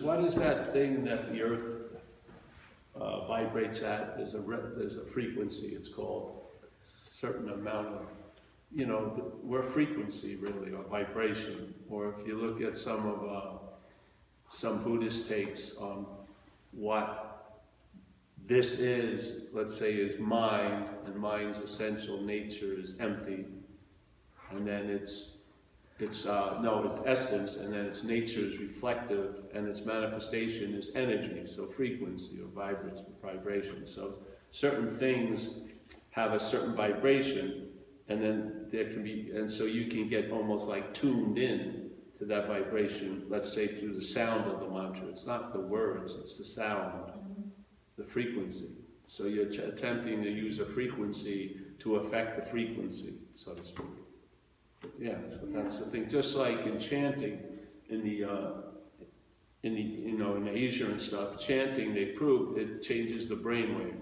what is that thing that the earth vibrates at? There's a frequency, it's called. A certain amount of, you know, we're frequency really, or vibration. Or if you look at some Buddhist takes on what this is, let's say, is mind, and mind's essential nature is empty, and then its essence, and then its nature is reflective, and its manifestation is energy, so frequency or vibration. So certain things have a certain vibration, and then there can be, and so you can get almost like tuned in to that vibration, let's say through the sound of the mantra. It's not the words, it's the sound, the frequency. So you're attempting to use a frequency to affect the frequency, so to speak. Yeah, so that's the thing. Just like in chanting, in Asia and stuff, chanting, they prove it changes the brain waves.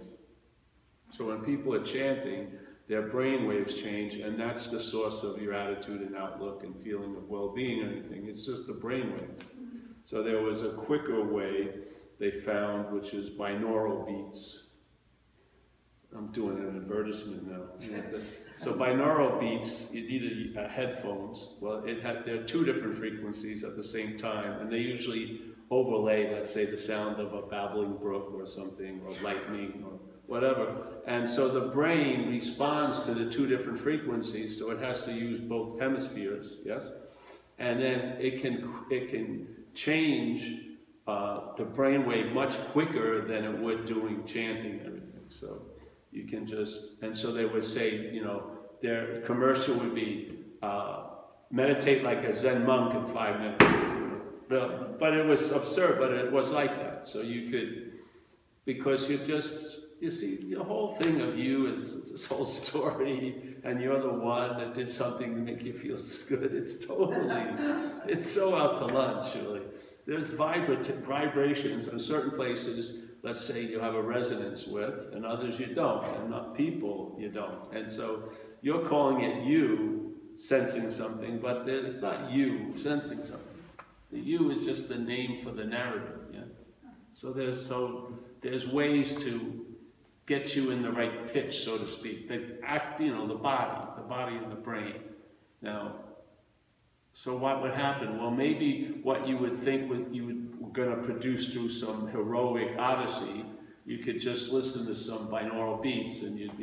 So when people are chanting, their brain waves change, and that's the source of your attitude and outlook and feeling of well-being and anything. It's just the brain waves. So there was a quicker way they found, which is binaural beats. I'm doing an advertisement now. So binaural beats, you need headphones. Well, there are two different frequencies at the same time, and they usually overlay, let's say, the sound of a babbling brook or something, or lightning, or whatever. And so the brain responds to the two different frequencies, so it has to use both hemispheres, yes? And then it can change the brainwave much quicker than it would doing chanting and everything. So you can just, and so they would say, you know, their commercial would be, meditate like a Zen monk in 5 minutes. But it was absurd, but it was like that. So you could, because you see, the whole thing of you is this whole story, and you're the one that did something to make you feel good. It's so out to lunch, really. There's vibrations in certain places, let's say you have a resonance with, and others you don't, and not people you don't. And so you're calling it you sensing something, but it's not you sensing something. The you is just the name for the narrative, yeah? So there's ways to get you in the right pitch, so to speak. They act, you know, the body and the brain. Now, so what would happen? Well, maybe what you would think you were going to produce through some heroic odyssey, you could just listen to some binaural beats, and you'd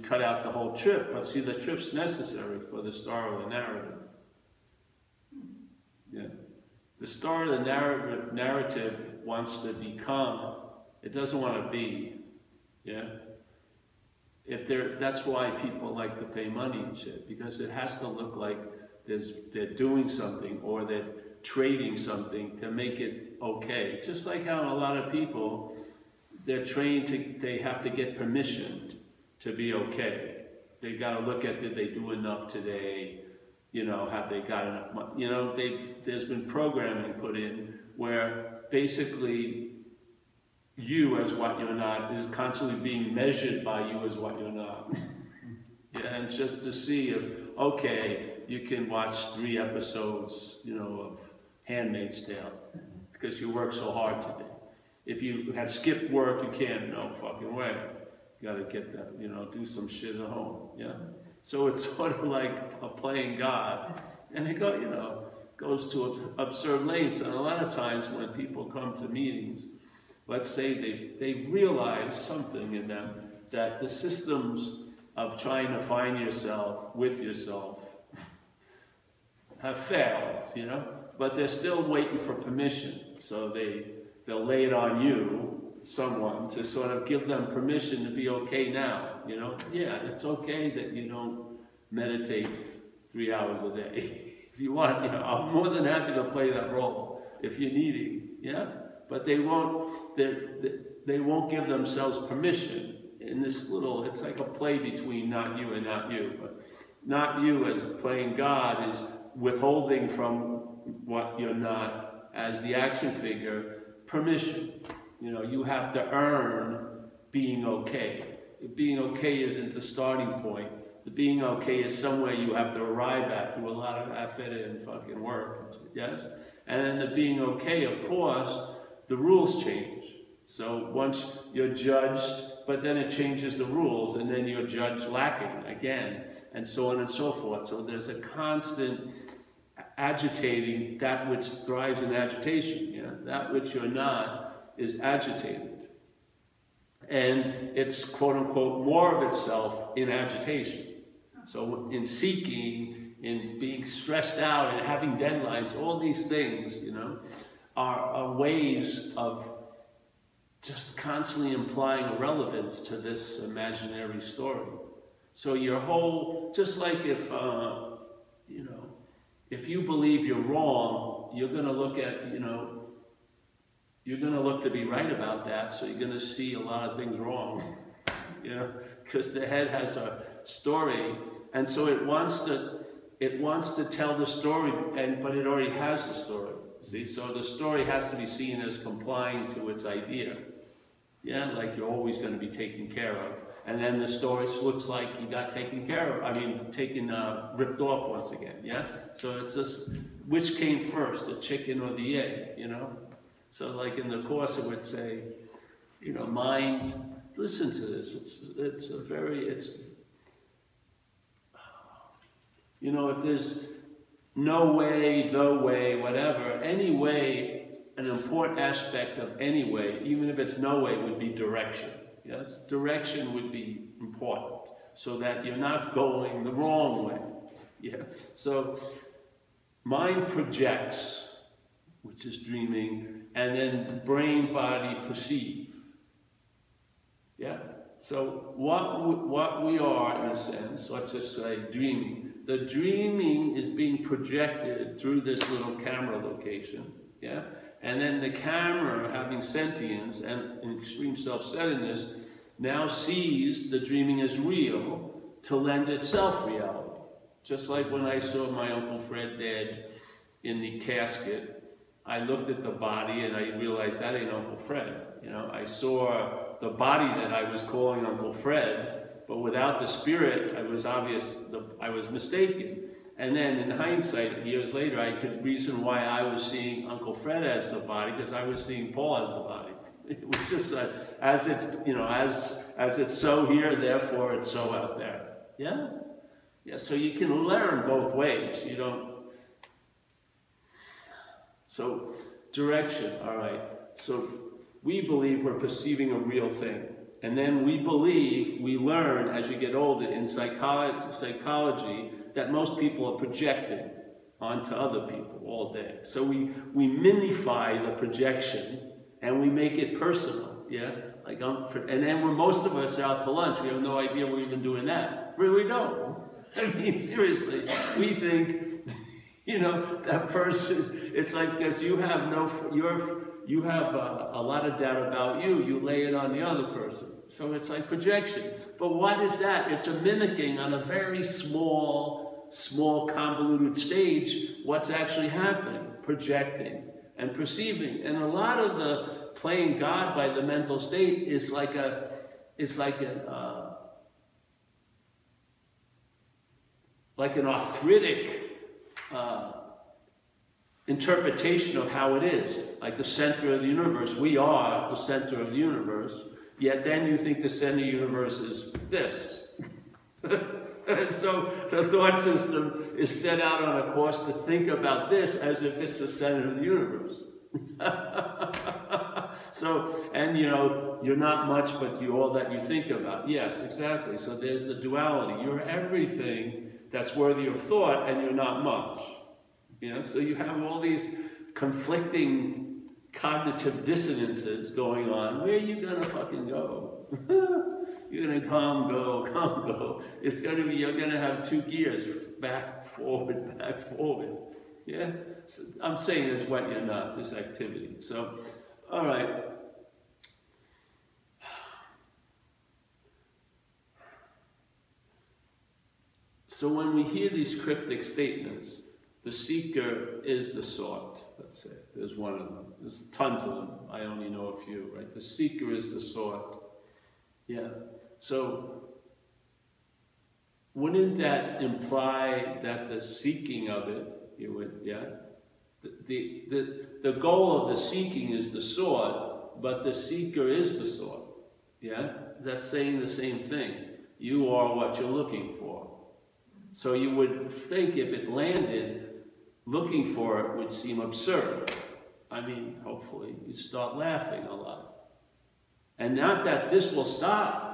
cut out the whole trip. But see, the trip's necessary for the star of the narrative. Yeah, the star of the narrative wants to become. It doesn't want to be, yeah? That's why people like to pay money and shit, because it has to look like they're doing something, or they're trading something to make it okay. Just like how a lot of people, they have to get permission to be okay. They got to look at, did they do enough today? You know, have they got enough money? You know, there's been programming put in where basically you as what you're not is constantly being measured by you as what you're not. Yeah, and just to see if, okay, you can watch 3 episodes, you know, of Handmaid's Tale because you worked so hard today. If you had skipped work, you can't, no fucking way. You gotta get that, you know, do some shit at home, yeah? So it's sort of like playing God, and it goes to absurd lengths. And a lot of times when people come to meetings, let's say they've realized something in them, that the systems of trying to find yourself with yourself have failed, you know? But they're still waiting for permission. So they'll lay it on you, someone, to sort of give them permission to be okay now, you know? Yeah, it's okay that you don't meditate 3 hours a day. If you want, you know, I'm more than happy to play that role if you're needing, yeah? But they won't give themselves permission in this little, it's like a play between not you and not you. But not you as playing God is withholding from what you're not as the action figure permission. You know, you have to earn being okay. Being okay isn't the starting point. the being okay is somewhere you have to arrive at through a lot of effort and fucking work, yes? And then the being okay, of course, the rules change. So once you're judged, but then it changes the rules, and then you're judged lacking again, and so on and so forth. So there's a constant agitating that which thrives in agitation. Yeah? That which you're not is agitated. And it's, quote unquote, more of itself in agitation. So in seeking, in being stressed out and having deadlines, all these things, you know, are ways of just constantly implying irrelevance to this imaginary story. So your whole, just like if, you know, if you believe you're wrong, you're going to look at, you know, you're going to look to be right about that, so you're going to see a lot of things wrong, you know, because the head has a story, and so it wants to tell the story, but it already has the story. See, so the story has to be seen as complying to its idea. Yeah, like you're always going to be taken care of. And then the story looks like you got taken care of. I mean, ripped off once again, yeah? So it's just, which came first, the chicken or the egg, you know? So like in the Course it would say, you know, mind, listen to this. You know, if there's no way, the way, whatever, any way, an important aspect of any way, even if it's no way, would be direction. Yes? Direction would be important, so that you're not going the wrong way. Yeah. So mind projects, which is dreaming, and then the brain, body perceive. Yeah. So what we are, in a sense, let's just say dreaming. The dreaming is being projected through this little camera location. Yeah. And then the camera, having sentience and extreme self-centeredness, now sees the dreaming as real to lend itself reality. Just like when I saw my Uncle Fred dead in the casket, I looked at the body and I realized that ain't Uncle Fred. You know, I saw the body that I was calling Uncle Fred, but without the spirit, I was mistaken. And then in hindsight, years later, I could reason why I was seeing Uncle Fred as the body, because I was seeing Paul as the body. It was just as it's, you know, as it's so here, therefore it's so out there. Yeah? Yeah, so you can learn both ways. You don't. So, direction, all right. So we believe we're perceiving a real thing. And then we learn as you get older in psychology, that most people are projecting onto other people all day. So we minify the projection and we make it personal, yeah? Like and then when most of us are out to lunch, we have no idea we're even doing that. Really don't. I mean, seriously, we think, you know, that person, it's like this, you have a lot of doubt about you, you lay it on the other person. So it's like projection. But what is that? It's a mimicking on a very small convoluted stage what's actually happening, projecting and perceiving. And a lot of the playing God by the mental state is like an arthritic interpretation of how it is, like the center of the universe. We are the center of the universe, yet then you think the center of the universe is this. And so the thought system is set out on a course to think about this as if it's the center of the universe. So, and you know, you're not much, but you're all that you think about. Yes, exactly. So there's the duality. You're everything that's worthy of thought, and you're not much. You know, so you have all these conflicting cognitive dissonances going on. Where are you gonna fucking go? You're gonna come, go. It's gonna be, you're gonna have two gears, back, forward, back, forward. Yeah? So I'm saying it's what you're not, this activity. So, all right. So when we hear these cryptic statements, the seeker is the sought, let's say. There's one of them. There's tons of them. I only know a few, right? The seeker is the sought. Yeah. So wouldn't that imply that the seeking of it, you would, yeah? The goal of the seeking is the sought, but the seeker is the sought, yeah? That's saying the same thing. You are what you're looking for. So you would think if it landed, looking for it would seem absurd. I mean, hopefully you start laughing a lot. And not that this will stop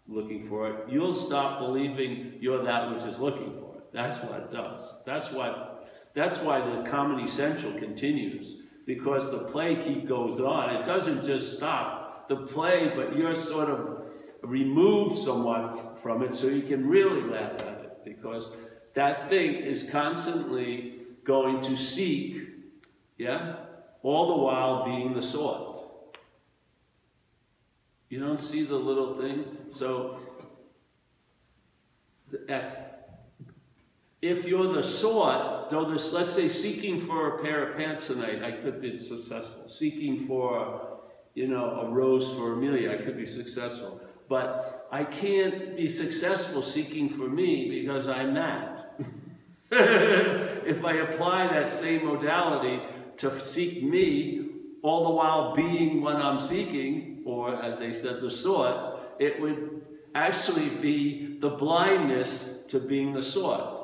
looking for it. You'll stop believing you're that which is looking for it. That's what it does. That's why the Comedy Central continues. Because the play goes on. It doesn't just stop the play, but you're sort of removed somewhat from it so you can really laugh at it. Because that thing is constantly going to seek, yeah? All the while being the sought. You don't see the little thing? So, if you're the sought, though this, let's say seeking for a pair of pants tonight, I could be successful. Seeking for, a rose for Amelia, I could be successful. But I can't be successful seeking for me because I'm that. If I apply that same modality to seek me, all the while being what I'm seeking, or as they said, the sought, it would actually be the blindness to being the sought.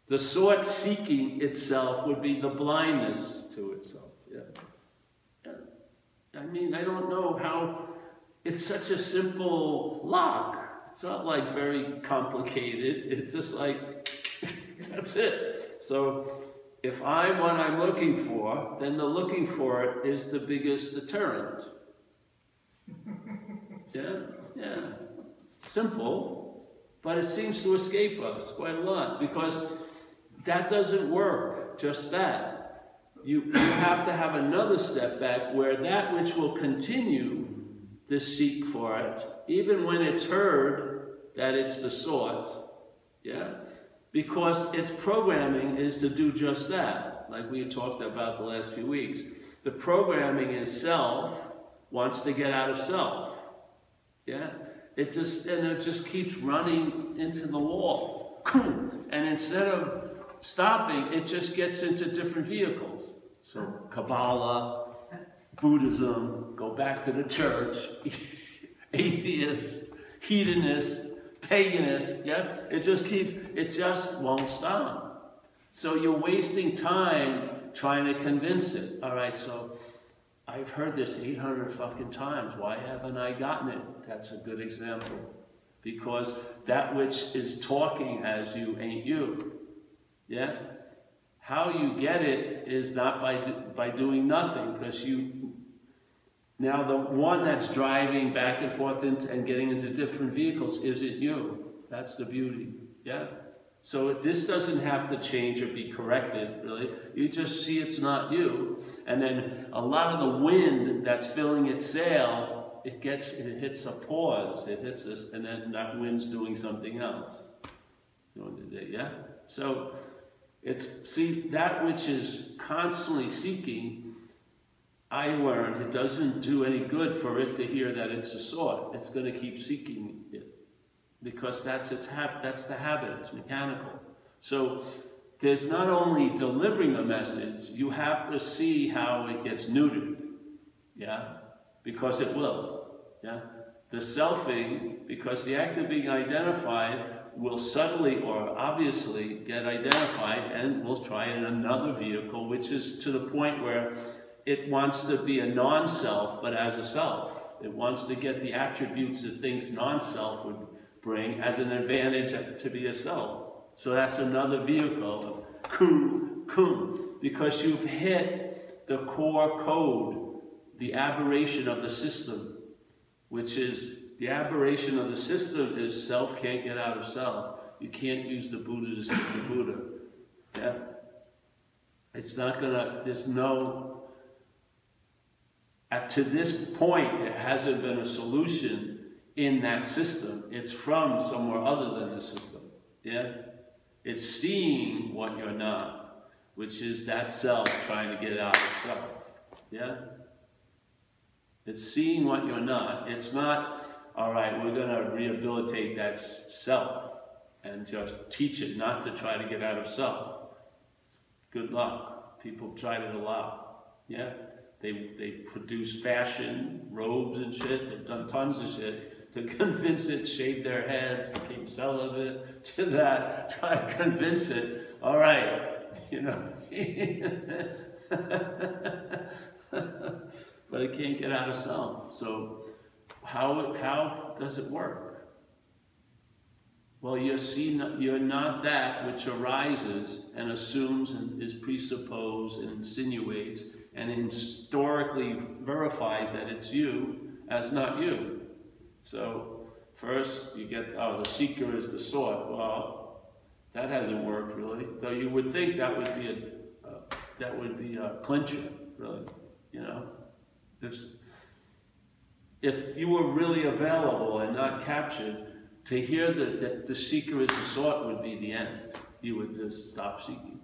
The sought seeking itself would be the blindness to itself. Yeah. I mean, I don't know how, it's such a simple lock. It's not like very complicated. It's just like, that's it. So if I'm what I'm looking for, then the looking for it is the biggest deterrent. Yeah. Simple, but it seems to escape us quite a lot because that doesn't work, just that. You have to have another step back where that which will continue to seek for it, even when it's heard that it's the sought, yeah? Because its programming is to do just that, like we talked about the last few weeks. The programming is self wants to get out of self, yeah? It just keeps running into the wall. And instead of stopping, it just gets into different vehicles. So Kabbalah, Buddhism, go back to the church, atheists, hedonists, paganists, yeah? It just won't stop. So you're wasting time trying to convince it. All right, so I've heard this 800 fucking times. Why haven't I gotten it? That's a good example. Because that which is talking as you ain't you. Yeah? How you get it is not by doing nothing, because now the one that's driving back and forth and getting into different vehicles isn't you. That's the beauty. Yeah? So this doesn't have to change or be corrected, really. You just see it's not you. And then a lot of the wind that's filling its sail, it hits a pause. It hits this, and then that wind's doing something else. Yeah? So that which is constantly seeking, I learned it doesn't do any good for it to hear that it's a sought. It's going to keep seeking it. Because that's the habit, it's mechanical. So there's not only delivering a message, you have to see how it gets neutered, yeah? Because it will, yeah? The selfing, because the act of being identified will subtly or obviously get identified and will try in another vehicle, which is to the point where it wants to be a non-self, but as a self. It wants to get the attributes that thinks non-self would bring as an advantage to be a self. So that's another vehicle of kum, because you've hit the core code, the aberration of the system, which is, the aberration of the system is self can't get out of self. You can't use the Buddha to see the Buddha. Yeah? It's not gonna, to this point, there hasn't been a solution in that system. It's from somewhere other than the system, yeah? It's seeing what you're not, which is that self trying to get out of self, yeah? It's seeing what you're not. It's not, all right, we're gonna rehabilitate that self. and just teach it not to try to get out of self. Good luck. People have tried it a lot. Yeah? They produce fashion, robes and shit. They've done tons of shit to convince it, shaved their heads, became celibate, to that, try to convince it, all right, you know. But it can't get out of self. So how does it work? Well, you're not that which arises and assumes and is presupposed and insinuates and historically verifies that it's you as not you. So first you get, oh, the seeker is the sought. Well, that hasn't worked really. Though you would think that would be a clincher, really. You know, if you were really available and not captured, to hear that the seeker is the sought would be the end. You would just stop seeking,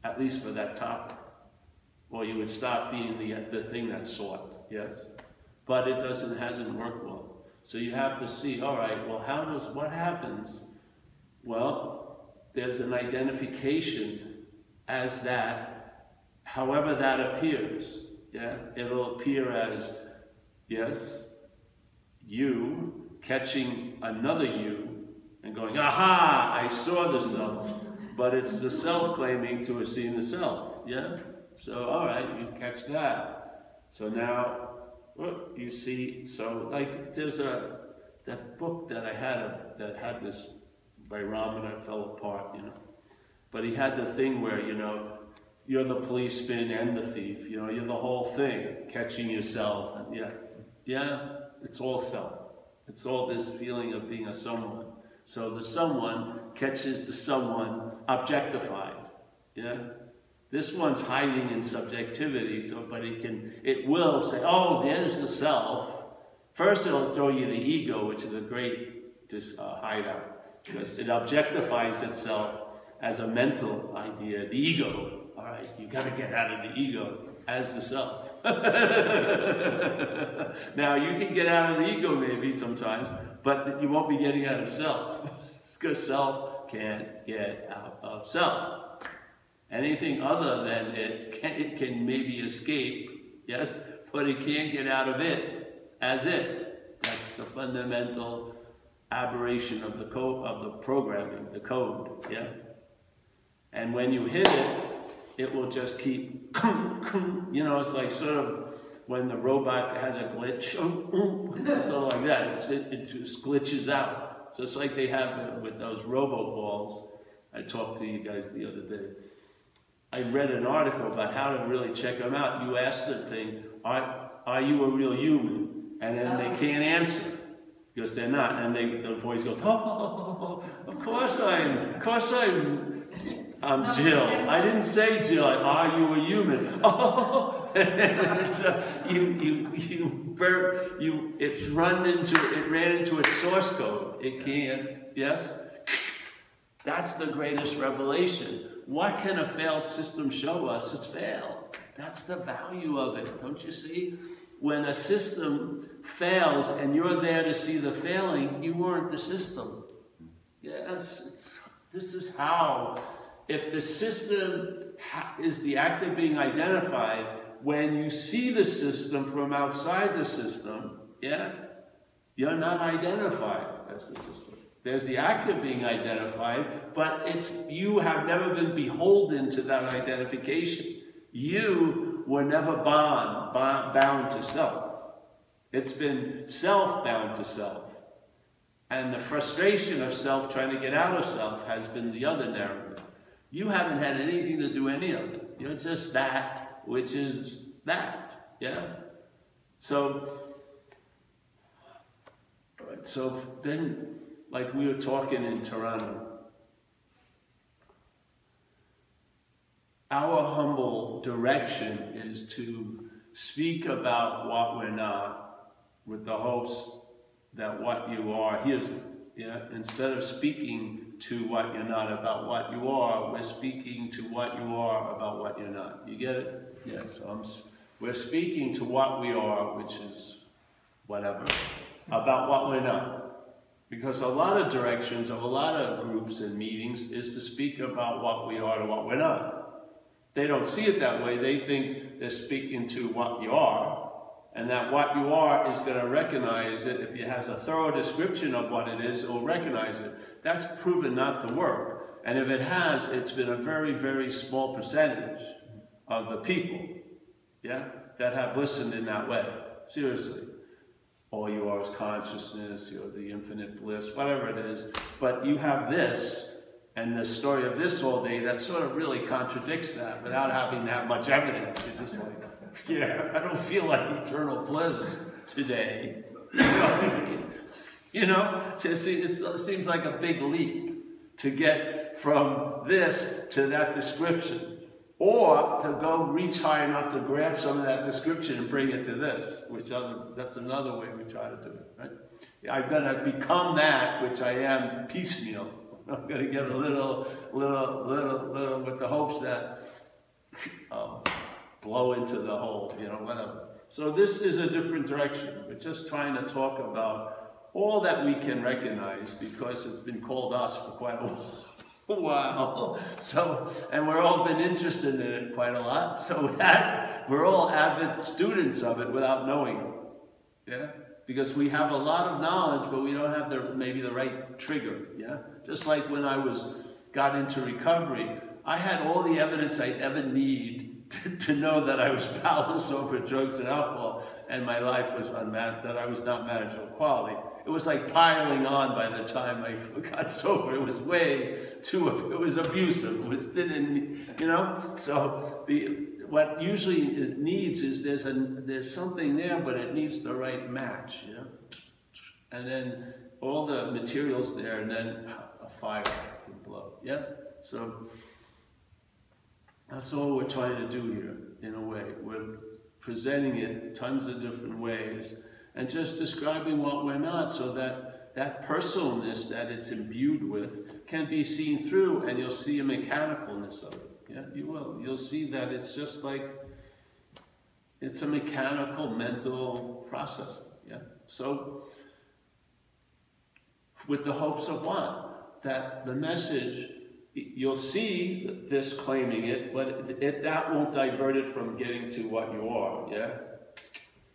at least for that topic. Or you would stop being the thing that's sought, yes? But it hasn't worked well. So you have to see, all right, well, what happens? Well, there's an identification as that, however that appears, yeah? It'll appear as, yes, you catching another you and going, aha, I saw the self, but it's the self claiming to have seen the self, yeah? So, all right, you catch that. So now, you see, so like there's that book that I had that had this by Ramana, fell apart, you know. But he had the thing where, you know, you're the policeman and the thief, you know, you're the whole thing, catching yourself, and yeah, it's all self. It's all this feeling of being a someone. So the someone catches the someone objectified, yeah? This one's hiding in subjectivity, so but it will say, oh, there's the self. First it'll throw you the ego, which is a great hideout, because it objectifies itself as a mental idea, the ego. All right, you got to get out of the ego as the self. Now you can get out of the ego maybe sometimes, but you won't be getting out of self, because self can't get out of self. Anything other than it can maybe escape, yes, but it can't get out of it as it. That's the fundamental aberration of the code, of the programming, the code, yeah? And when you hit it, it will just keep, you know, it's like sort of when the robot has a glitch, sort of like that, it just glitches out. Just like they have with those robocalls. I talked to you guys the other day. I read an article about how to really check them out. You ask the thing, are you a real human? And then they can't answer, because they're not. And the voice goes, oh, of course I'm Jill. I didn't say Jill. Are you a human? Oh, it ran into its source code. It can't. Yes. That's the greatest revelation. What can a failed system show us? It's failed. That's the value of it. Don't you see? When a system fails and you're there to see the failing, you weren't the system. Yes. This is how. If the system is the act of being identified, when you see the system from outside the system, yeah, you're not identified as the system. There's the act of being identified, but you have never been beholden to that identification. You were never bound to self. It's been self bound to self. And the frustration of self trying to get out of self has been the other narrative. You haven't had anything to do any of it. You're just that, which is that, yeah? So then, like we were talking in Toronto, our humble direction is to speak about what we're not with the hopes that what you are hears it. Yeah? Instead of speaking to what you're not about what you are, we're speaking to what you are about what you're not. You get it? Yeah, so we're speaking to what we are, which is whatever, about what we're not. Because a lot of directions of a lot of groups and meetings is to speak about what we are to what we're not. They don't see it that way. They think they're speaking to what you are, and that what you are is going to recognize it. If it has a thorough description of what it is, it will recognize it. That's proven not to work. And if it has, it's been a very, very small percentage of the people, yeah, that have listened in that way. Seriously. All you are is consciousness, you're the infinite bliss, whatever it is. But you have this, and the story of this all day, that sort of really contradicts that without having that much evidence. You're just like, yeah, I don't feel like eternal bliss today. You know, it seems like a big leap to get from this to that description. Or to go reach high enough to grab some of that description and bring it to this, that's another way we try to do it, right? I'm going to become that which I am piecemeal. I'm going to get a little with the hopes that blow into the whole, you know, whatever. So this is a different direction. We're just trying to talk about all that we can recognize because it's been called us for quite a while. Wow. So, and we're all been interested in it quite a lot. So that we're all avid students of it without knowing it. Yeah? Because we have a lot of knowledge, but we don't have maybe the right trigger. Yeah? Just like when I got into recovery, I had all the evidence I'd ever need to know that I was powerless over drugs and alcohol, and my life was that I was not manageable quality. It was like piling on by the time I got sober. It was it was abusive. You know? So what usually needs is there's something there, but it needs the right match, you know? And then all the materials there, and then a fire can blow, yeah? So that's all we're trying to do here, in a way. We're presenting it tons of different ways, and just describing what we're not, so that that personalness that it's imbued with can be seen through, and you'll see a mechanicalness of it. Yeah, you will. You'll see that it's just like, it's a mechanical, mental processing. Yeah. So, with the hopes of what? That the message, you'll see this claiming it, but that won't divert it from getting to what you are. Yeah.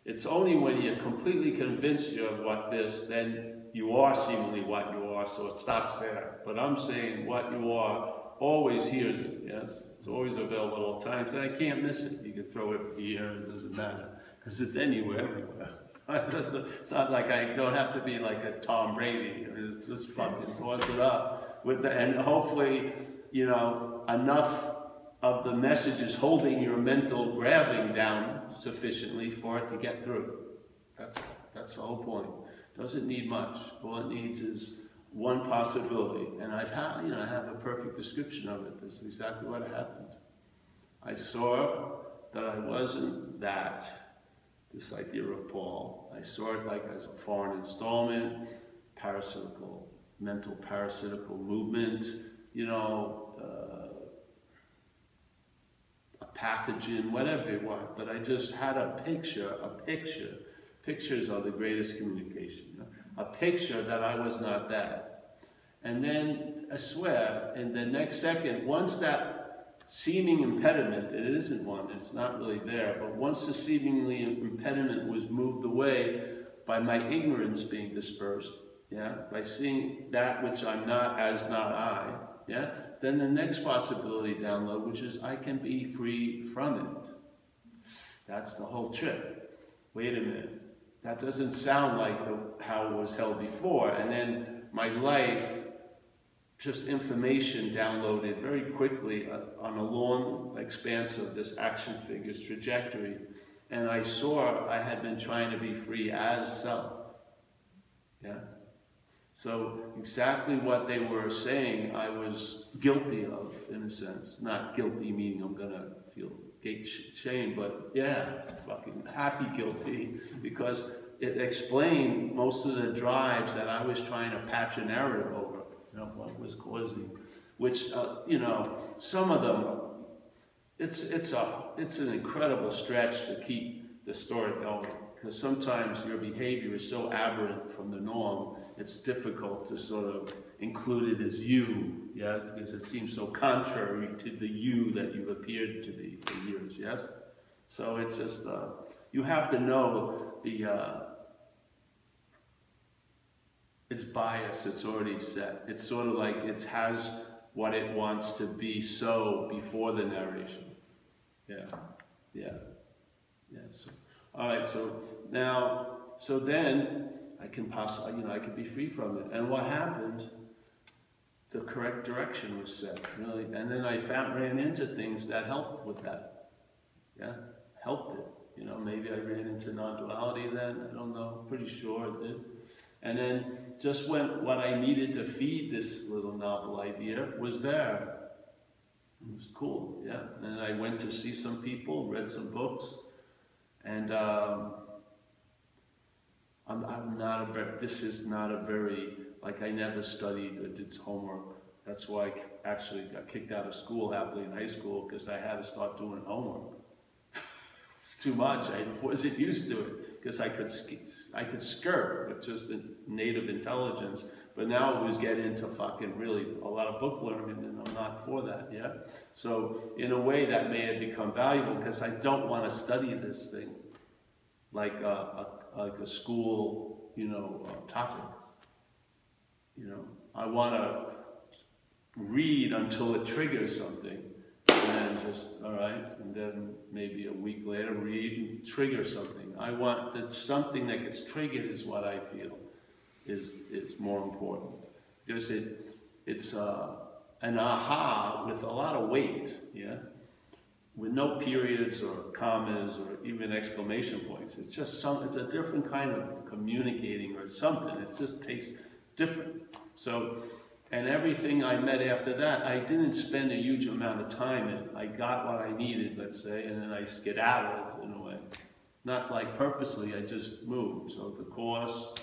It's only when you're completely convinced you of what then you are seemingly what you are, so it stops there. But I'm saying what you are always hears it, yes? It's always available at all times, and I can't miss it. You can throw it here, it doesn't matter, because it's anywhere, everywhere. It's not like I don't have to be like a Tom Brady. It's just fucking toss it up. And hopefully, you know, enough of the messages holding your mental grabbing down sufficiently for it to get through. That's the whole point. Doesn't need much. All it needs is one possibility. And I have a perfect description of it. This is exactly what happened. I saw that I wasn't this idea of Paul. I saw it like as a foreign installment, mental parasitical movement, you know, pathogen, whatever you want, but I just had a picture. Pictures are the greatest communication. You know? A picture that I was not that. And then, I swear, in the next second, once that seeming impediment, it isn't one, it's not really there, but once the seemingly impediment was moved away by my ignorance being dispersed, yeah, by seeing that which I'm not as not I, yeah, then the next possibility download, which is I can be free from it. That's the whole trick. Wait a minute. That doesn't sound like how it was held before. And then my life, just information downloaded very quickly on a long expanse of this action figure's trajectory. And I saw I had been trying to be free as self. Yeah. So exactly what they were saying, I was guilty of, in a sense. Not guilty meaning I'm gonna feel shame, but yeah, fucking happy guilty, because it explained most of the drives that I was trying to patch a narrative over, you know, what was causing, which, you know, some of them, it's an incredible stretch to keep the story going, because sometimes your behavior is so aberrant from the norm, it's difficult to sort of include it as you, yes, because it seems so contrary to the you that you've appeared to be for years, yes? So it's just, you have to know its bias, it's already set. It's sort of like it has what it wants to be so before the narration. Yeah, yeah, yeah. So, all right, so now, so then I can possibly, I could be free from it. And what happened? The correct direction was set, really. And then I ran into things that helped with that. Yeah, helped it. Maybe I ran into non-duality then, I don't know, pretty sure it did. And then just when what I needed to feed this little novel idea was there. It was cool, yeah. And I went to see some people, read some books, and this is not a very, like I never studied or did homework. That's why I actually got kicked out of school happily in high school, because I had to start doing homework. It's too much, I wasn't used to it, because I could skirt with just the native intelligence, but now it was getting into fucking really a lot of book learning, and I'm not for that, yeah? So in a way that may have become valuable, because I don't want to study this thing like a school, topic. I want to read until it triggers something, and then just, all right, and then maybe a week later read and trigger something. I want that something that gets triggered is what I feel is more important. Because it's an aha with a lot of weight, yeah? With no periods or commas or even exclamation points. It's just it's a different kind of communicating or something. It just tastes different. So, and everything I met after that, I didn't spend a huge amount of time in. I got what I needed, let's say, and then I skedaddled in a way. Not like purposely, I just moved. So the course,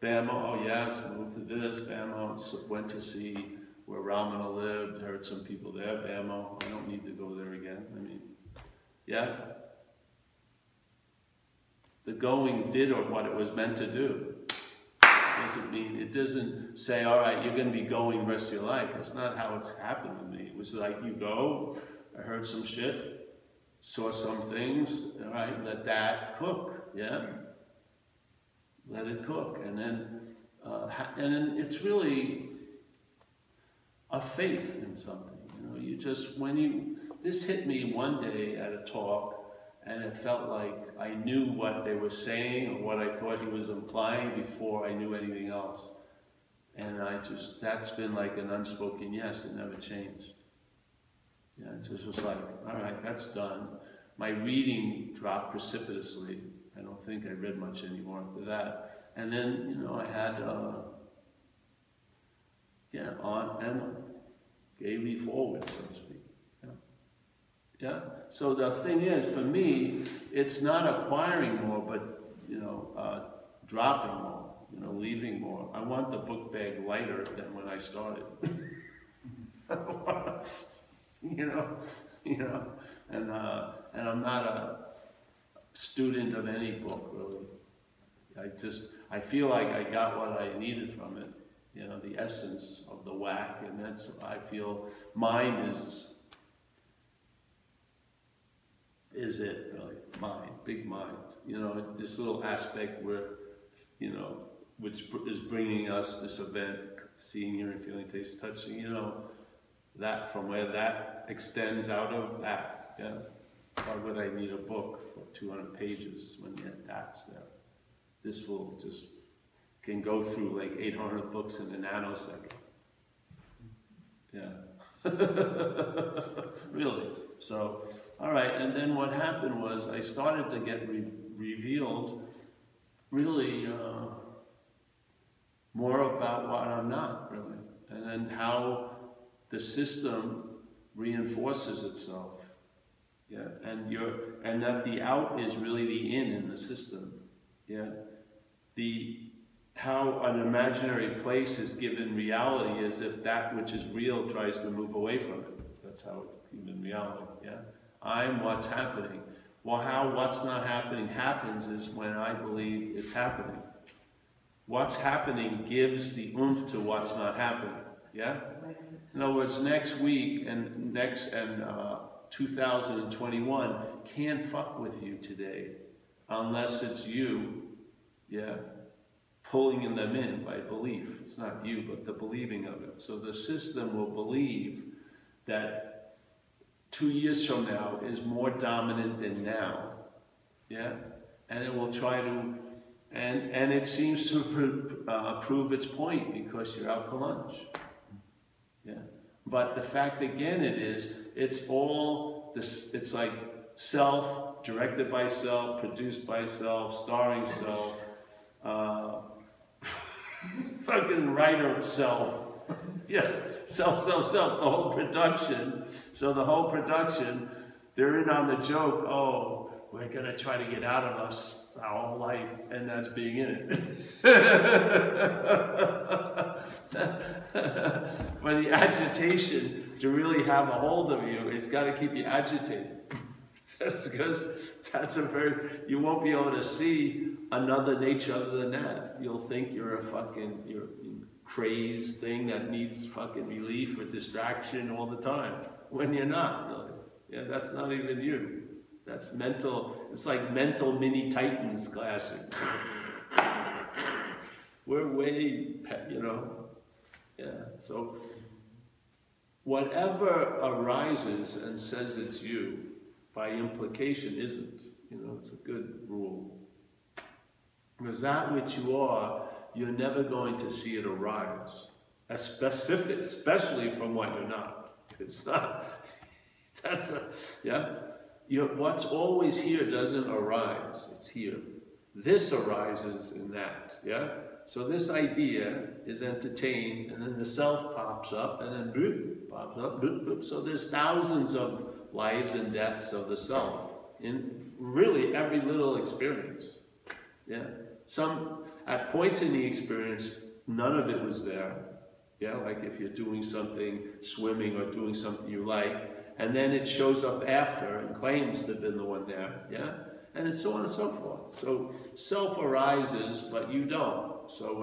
Bama, oh yes, moved to this, Bama, went to see where Ramana lived, heard some people there, Bama, I don't need to go there again. I mean, yeah. The going did what it was meant to do. It doesn't say, all right, you're going to be going the rest of your life. That's not how it's happened to me. It was like, you go, I heard some shit, saw some things, all right, let that cook, yeah? Let it cook. And then it's really a faith in something. You just, this hit me one day at a talk, and it felt like I knew what they were saying or what I thought he was implying before I knew anything else. And that's been like an unspoken yes, it never changed. Yeah, it just was like, all right, that's done. My reading dropped precipitously. I don't think I read much anymore after that. And then, I had, on and gaily forward, so to speak. Yeah. So the thing is, for me, it's not acquiring more, but dropping more. Leaving more. I want the book bag lighter than when I started. And I'm not a student of any book really. I feel like I got what I needed from it. The essence of the whack, and that's, I feel, mind is it really? Mind, big mind. This little aspect where, which is bringing us this event, seeing, hearing, feeling, tasting, touching, that from where that extends out of that, yeah? Why would I need a book for 200 pages when that's there? This will just, can go through like 800 books in a nanosecond. Yeah. Really. So, all right, and then what happened was I started to get revealed really more about what I'm not, really. And then how the system reinforces itself. Yeah, and that the out is really the in the system. Yeah. How an imaginary place is given reality as if that which is real tries to move away from it. That's how it's given reality, yeah? I'm what's happening. Well, how what's not happening happens is when I believe it's happening. What's happening gives the oomph to what's not happening. Yeah? In other words, next week and 2021 can't fuck with you today unless it's you, yeah, pulling them in by belief. It's not you, but the believing of it. So the system will believe that 2 years from now is more dominant than now, yeah? And it will try to, and it seems to prove its point because you're out to lunch, yeah? But the fact again it's all this, it's like self, directed by self, produced by self, starring self, fucking writer self. Yes, self, the whole production. So the whole production, they're in on the joke, oh, we're gonna try to get out of us our whole life, and that's being in it. For the agitation to really have a hold of you, it's gotta keep you agitated. That's because you won't be able to see another nature other than that. You'll think you're a crazed thing that needs fucking relief or distraction all the time, when you're not, really. Yeah, that's not even you. That's mental, it's like mental mini Titans clashing. We're way, yeah. So whatever arises and says it's you, by implication isn't. It's a good rule. Because that which you are, you're never going to see it arise. Especially from what you're not. It's not, what's always here doesn't arise, it's here. This arises in that, yeah? So this idea is entertained, and then the self pops up, and then bloop, pops up, bloop, bloop. So there's thousands of lives and deaths of the self in really every little experience, yeah? Some, at points in the experience, none of it was there, yeah? Like if you're doing something, swimming or doing something you like, and then it shows up after and claims to have been the one there, yeah? And so on and so forth. So self arises, but you don't. So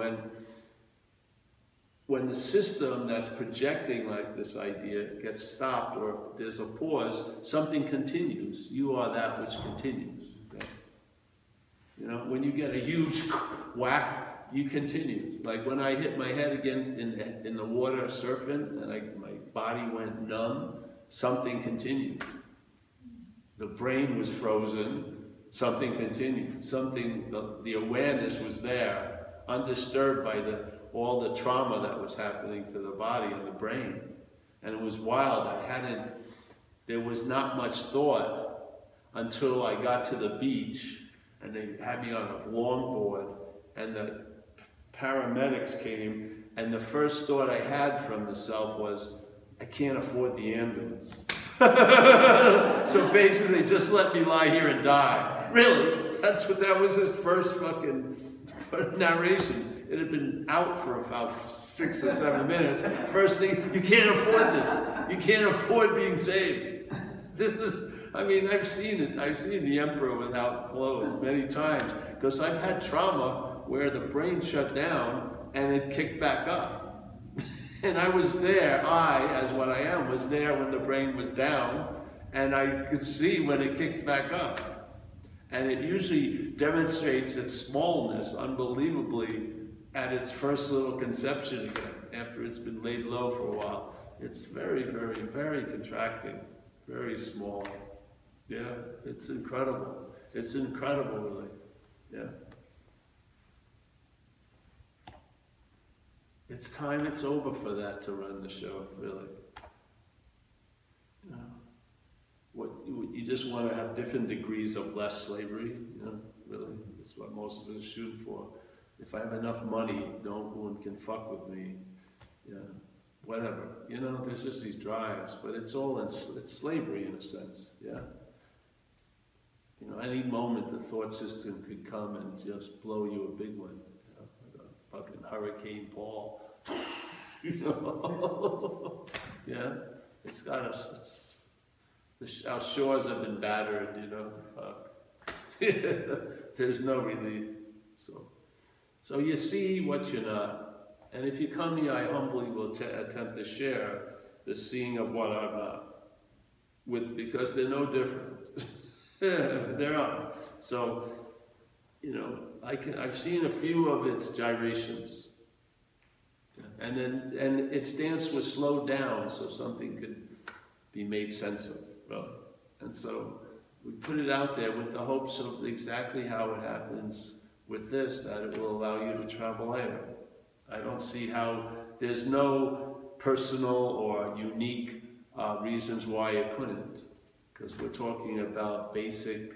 when the system that's projecting like this idea gets stopped or there's a pause, something continues. You are that which continues. Okay? When you get a huge whack, you continue. Like when I hit my head against in the water surfing and my body went numb, something continued. The brain was frozen, something continued. The awareness was there, undisturbed by all the trauma that was happening to the body and the brain. And it was wild. There was not much thought until I got to the beach and they had me on a longboard and the paramedics came, and the first thought I had from the self was, I can't afford the ambulance. So basically, just let me lie here and die. Really, that was his first fucking narration. It had been out for about 6 or 7 minutes. First thing, you can't afford this. You can't afford being saved. I've seen it. I've seen the emperor without clothes many times because I've had trauma where the brain shut down and it kicked back up. And I was there, as what I am, was there when the brain was down, and I could see when it kicked back up. And it usually demonstrates its smallness unbelievably at its first little conception again, after it's been laid low for a while. It's very, very, very contracting, very small. Yeah, it's incredible. It's incredible, really. Yeah. It's time it's over for that to run the show, really. You just want to have different degrees of less slavery, really. That's what most of us shoot for. If I have enough money, no one can fuck with me. Yeah, whatever. There's just these drives, but it's slavery in a sense, yeah? Any moment the thought system could come and just blow you a big one. Fucking Hurricane Paul. Yeah? Our shores have been battered, you know. There's no relief. So you see what you're not. And if you come here, I humbly will attempt to share the seeing of what I'm not. Because they're no different. They're not. So, you know, I've seen a few of its gyrations. And it stands was slowed down so something could be made sense of. Right? And so we put it out there with the hopes of exactly how it happens with this, that it will allow you to travel later. I don't see how, there's no personal or unique reasons why it couldn't. Because we're talking about basic,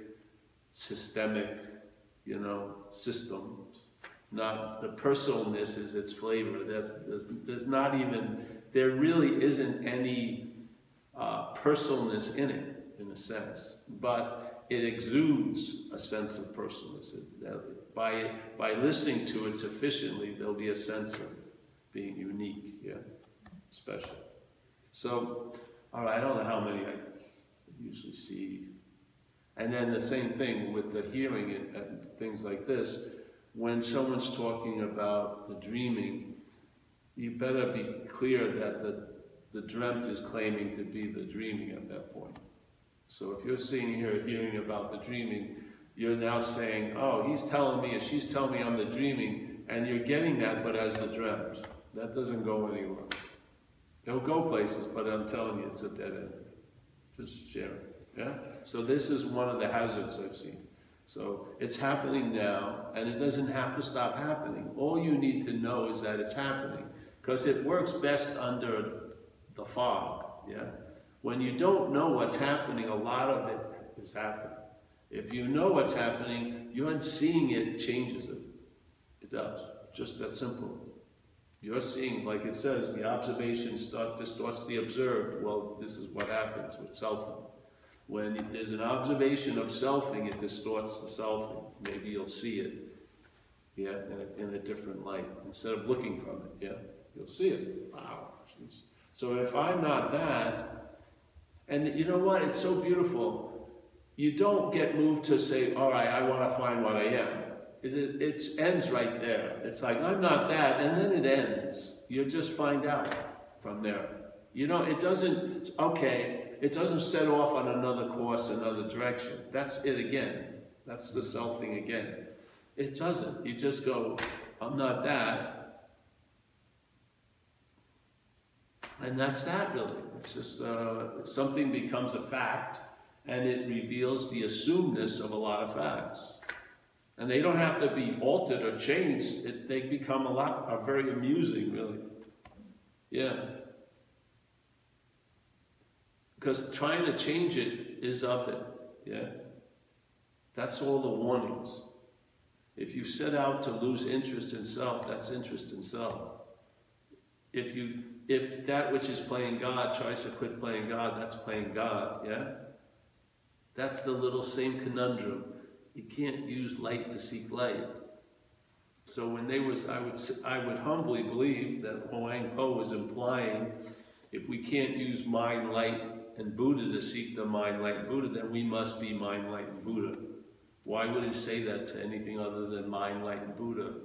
systemic, you know, systems. Not the personalness is its flavor. There's not even, there really isn't any personalness in it, in a sense, but it exudes a sense of personalness. By listening to it sufficiently, there'll be a sense of being unique, yeah, special. So, all right, I don't know how many I usually see. And then the same thing with the hearing and things like this. When someone's talking about the dreaming, you better be clear that the dreamt is claiming to be the dreaming at that point. So if you're sitting here hearing about the dreaming, you're now saying, oh, he's telling me or she's telling me I'm the dreaming, and you're getting that, but as the dreamt. That doesn't go anywhere. It'll go places, but I'm telling you, it's a dead end. Just share it, yeah? So this is one of the hazards I've seen. So it's happening now, and it doesn't have to stop happening. All you need to know is that it's happening, because it works best under the fog, yeah? When you don't know what's happening, a lot of it is happening. If you know what's happening, you're seeing it changes it. It does. Just that simple. You're seeing, like it says, the observation distorts the observed. Well, this is what happens with selfing. When there's an observation of selfing, it distorts the selfing. Maybe you'll see it, yeah, in a different light. Instead of looking from it, yeah, you'll see it. Wow. Jeez. So if I'm not that, and you know what, it's so beautiful. You don't get moved to say, all right, I want to find what I am. It ends right there. It's like, I'm not that, and then it ends. You just find out from there. You know, it doesn't, okay, it doesn't set off on another course, another direction. That's it again. That's the selfing again. It doesn't. You just go, I'm not that. And that's that, really. It's just something becomes a fact, and it reveals the assumedness of a lot of facts. And they don't have to be altered or changed. They become are very amusing, really. Yeah. Because trying to change it is of it, yeah? That's all the warnings. If you set out to lose interest in self, that's interest in self. If that which is playing God tries to quit playing God, that's playing God, yeah? That's the little same conundrum. You can't use light to seek light. So when I would humbly believe that Huang Po was implying, if we can't use mind, light, and Buddha to seek the mind, light, and Buddha, then we must be mind, light, and Buddha. Why would he say that to anything other than mind, light, and Buddha?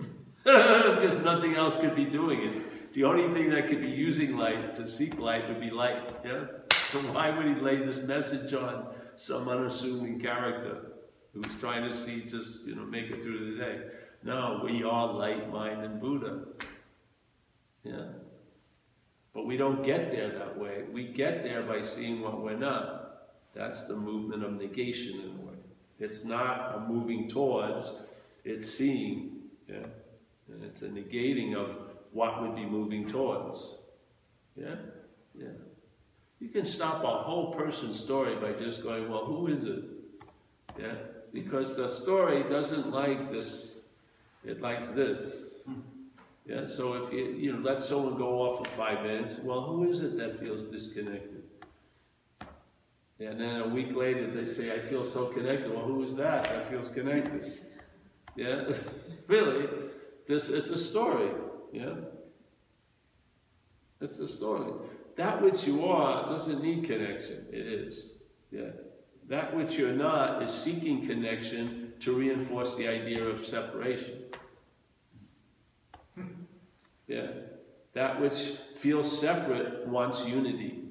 Because nothing else could be doing it. The only thing that could be using light to seek light would be light. Yeah? So why would he lay this message on some unassuming character who's trying to see just, make it through the day? No, we are light, mind, and Buddha. Yeah? But we don't get there that way. We get there by seeing what we're not. That's the movement of negation in a way. It's not a moving towards, it's seeing. Yeah? And it's a negating of what would be moving towards. Yeah? Yeah. You can stop a whole person's story by just going, well, who is it? Yeah? Because the story doesn't like this, it likes this. Yeah, so if you let someone go off for 5 minutes, well, who is it that feels disconnected? And then a week later they say, I feel so connected. Well, who is that feels connected? Yeah, really, it's a story. Yeah, it's a story. That which you are doesn't need connection. It is. Yeah. That which you're not is seeking connection to reinforce the idea of separation. Yeah. That which feels separate wants unity.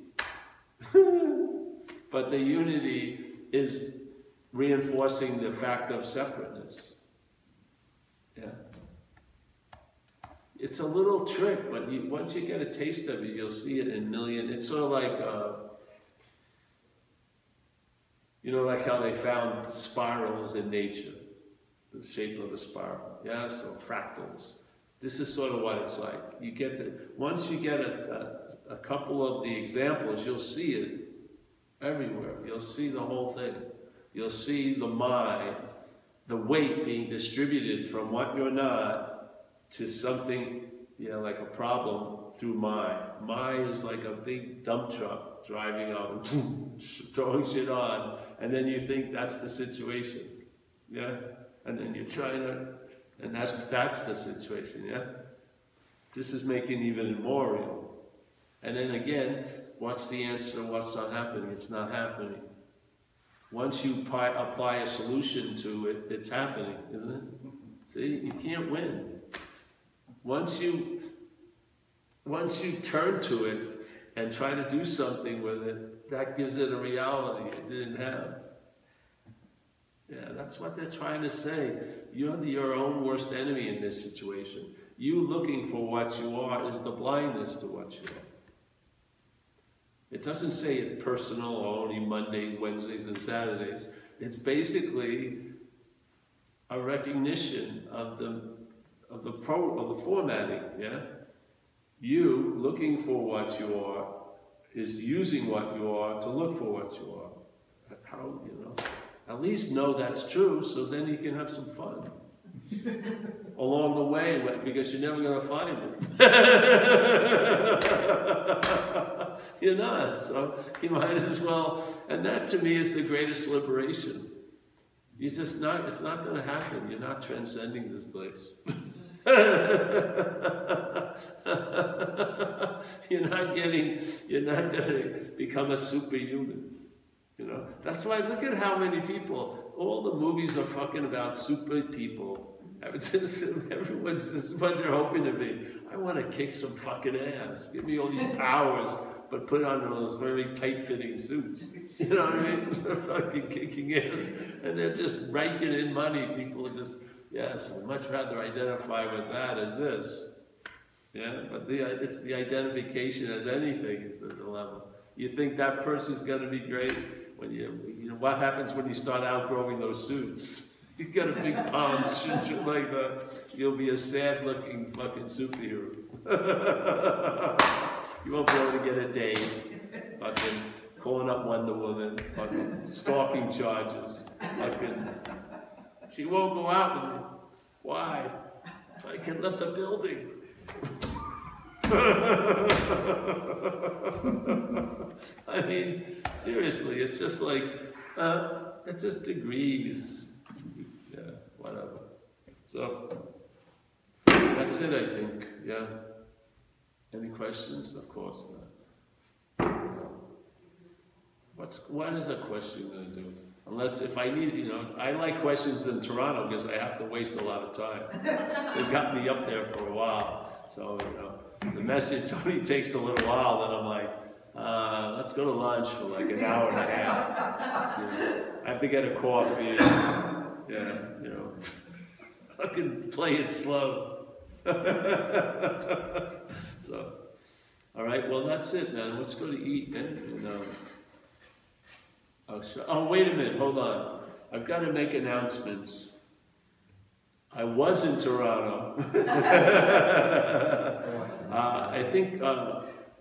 But the unity is reinforcing the fact of separateness. Yeah. It's a little trick, but once you get a taste of it, you'll see it in million. It's sort of like, you know, like how they found spirals in nature, the shape of a spiral. Yeah, so fractals. This is sort of what it's like. You get to, once you get a couple of the examples, you'll see it everywhere. You'll see the whole thing. You'll see the mind, the weight being distributed from what you're not to something, you know, like a problem through mind. Mind is like a big dump truck driving out and throwing shit on, and then you think that's the situation. Yeah? And then you're trying to, and that's the situation, yeah? This is making even more real. And then again, what's the answer? What's not happening? It's not happening. Once you apply a solution to it, it's happening, isn't it? See, you can't win. Once you turn to it and try to do something with it, that gives it a reality it didn't have. Yeah, that's what they're trying to say. You're your own worst enemy in this situation. You looking for what you are is the blindness to what you are. It doesn't say it's personal or only Monday, Wednesdays, and Saturdays. It's basically a recognition of the formatting. Yeah, you looking for what you are is using what you are to look for what you are. How, you know? At least know that's true, so then you can have some fun along the way, because you're never going to find it. You're not, so you might as well. And that to me is the greatest liberation. You just not. It's not going to happen. You're not transcending this place. You're not going to become a superhuman. You know, that's why look at how many people, all the movies are fucking about super people. Everyone's, this is what they're hoping to be. I want to kick some fucking ass. Give me all these powers, but put on those very tight-fitting suits. You know what I mean? They're fucking kicking ass. And they're just raking in money. People are just, yes, I'd much rather identify with that as this. Yeah, but it's the identification as anything is the dilemma. You think that person's going to be great? When you know, what happens when you start outgrowing those suits? You get a big palm shit like that, you'll be a sad-looking fucking superhero. You won't be able to get a date. Fucking calling up Wonder Woman. Fucking stalking charges. Fucking. She won't go out with me. Why? I can lift a building. I mean, seriously, it's just like, it's just degrees. Yeah, whatever. So, that's it, I think, yeah. Any questions? Of course not. What is a question going to do? Unless if I need, you know, I like questions in Toronto because I have to waste a lot of time. They've got me up there for a while. So, you know, the message only takes a little while, then I'm like, let's go to lunch for like an hour and a half. You know, I have to get a coffee. Yeah, you know, I can play it slow. So, all right, well, that's it, man. Let's go to eat, man. You know. Oh, wait a minute, hold on. I've got to make announcements. I was in Toronto. I think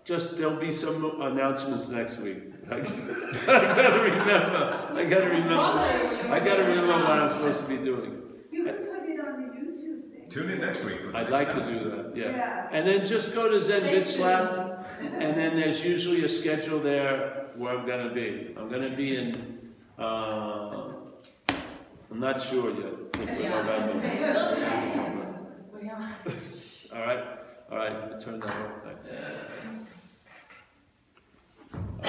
just there'll be some announcements next week. I gotta remember what I'm supposed to be doing. You can put it on the YouTube thing. Tune in next week. I'd like to do that, yeah. And then just go to Zen Bitch Lab, and then there's usually a schedule there where I'm going to be. I'm going to be in, I'm not sure yet if we're November. All right, I turned that off. Thank you.